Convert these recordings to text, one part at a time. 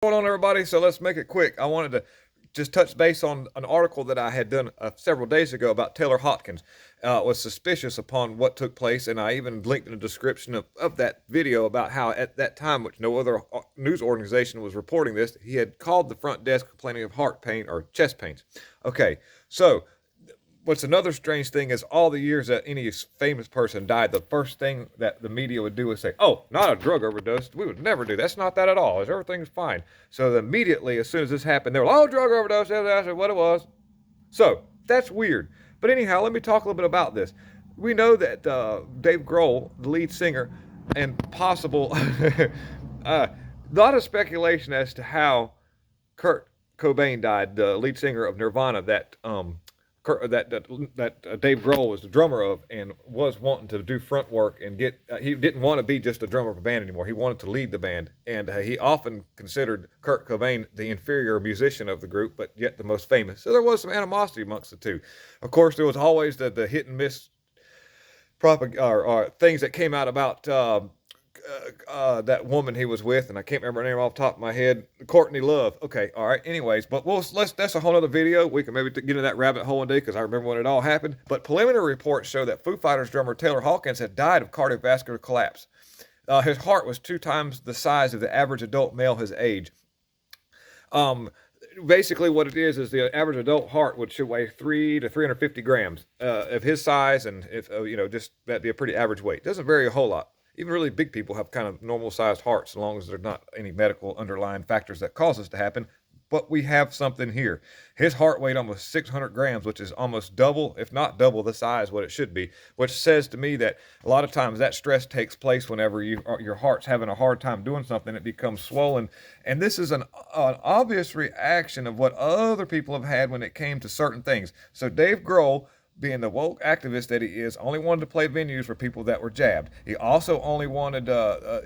What's going on, everybody? So let's make it quick. I wanted to just touch base on an article that I had done several days ago about Taylor Hawkins. Was suspicious upon what took place, and I even linked in the description of that video about how at that time, which no other news organization was reporting this, he had called the front desk complaining of heart pain or chest pains. Okay, so what's another strange thing is all the years that any famous person died, the first thing that the media would do is say, "Oh, not a drug overdose. We would never do. That's not that at all. Everything's fine." So immediately, as soon as this happened, they were like, "Oh, drug overdose. That's what it was." So that's weird. But anyhow, let me talk a little bit about this. We know that Dave Grohl, the lead singer, and possible, a lot of speculation as to how Kurt Cobain died, the lead singer of Nirvana, that Dave Grohl was the drummer of and was wanting to do front work and get. He didn't want to be just a drummer of a band anymore. He wanted to lead the band, and he often considered Kurt Cobain the inferior musician of the group, but yet the most famous. So there was some animosity amongst the two. Of course, there was always the hit and miss or things that came out about that woman he was with, and I can't remember her name off the top of my head. Courtney Love. Okay, all right. Anyways, but that's a whole other video. We can maybe get into that rabbit hole one day because I remember when it all happened. But preliminary reports show that Foo Fighters drummer Taylor Hawkins had died of cardiovascular collapse. His heart was 2 times the size of the average adult male his age. Basically, what it is the average adult heart should weigh 3 to 350 grams of his size, and if just that'd be a pretty average weight. Doesn't vary a whole lot. Even really big people have kind of normal sized hearts, as long as there's not any medical underlying factors that cause this to happen. But we have something here. His heart weighed almost 600 grams, which is almost double, if not double, the size what it should be. Which says to me that a lot of times that stress takes place whenever your heart's having a hard time doing something. It becomes swollen, and this is an obvious reaction of what other people have had when it came to certain things. So Dave Grohl, being the woke activist that he is, only wanted to play venues for people that were jabbed. He also only wanted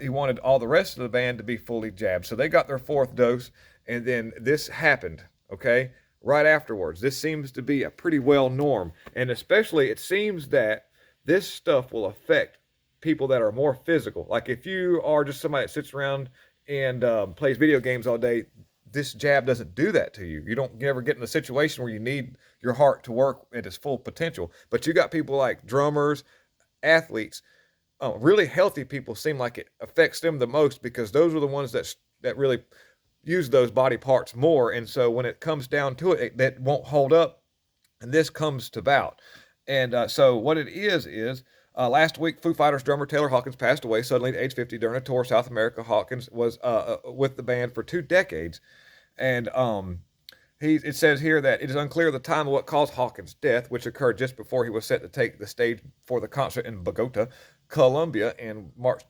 he wanted all the rest of the band to be fully jabbed. So they got their 4th dose, and then this happened. Okay, right afterwards. This seems to be a pretty well norm, and especially it seems that this stuff will affect people that are more physical. Like if you are just somebody that sits around and plays video games all day, this jab doesn't do that to you. You don't ever get in a situation where you need your heart to work at its full potential. But you got people like drummers, athletes, really healthy people seem like it affects them the most because those are the ones that really use those body parts more. And so when it comes down to it, that won't hold up, and this comes to bout. And so what it is last week, Foo Fighters drummer Taylor Hawkins passed away suddenly at age 50 during a tour of South America. Hawkins was with the band for 2 decades, and it says here that it is unclear the time of what caused Hawkins' death, which occurred just before he was set to take the stage for the concert in Bogota, Colombia, on March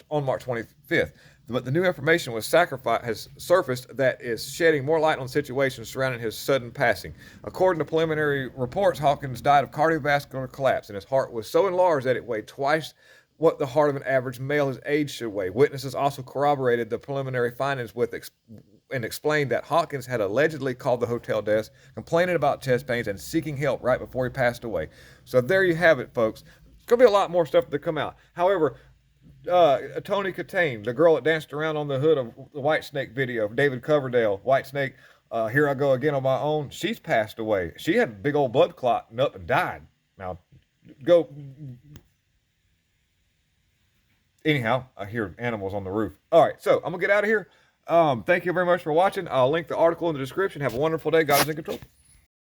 25th. But the new information has surfaced that is shedding more light on situations surrounding his sudden passing. According to preliminary reports, Hawkins died of cardiovascular collapse, and his heart was so enlarged that it weighed twice what the heart of an average male his age should weigh. Witnesses also corroborated the preliminary findings and explained that Hawkins had allegedly called the hotel desk, complaining about chest pains and seeking help right before he passed away. So there you have it, folks. There's going to be a lot more stuff to come out. However, Tony Katane, the girl that danced around on the hood of the Whitesnake video, David Coverdale, Whitesnake, Here I Go Again on My Own, she's passed away. She had a big old blood clot and up and died. Now, go. Anyhow, I hear animals on the roof. All right, so I'm going to get out of here. Thank you very much for watching. I'll link the article in the description. Have a wonderful day. God is in control.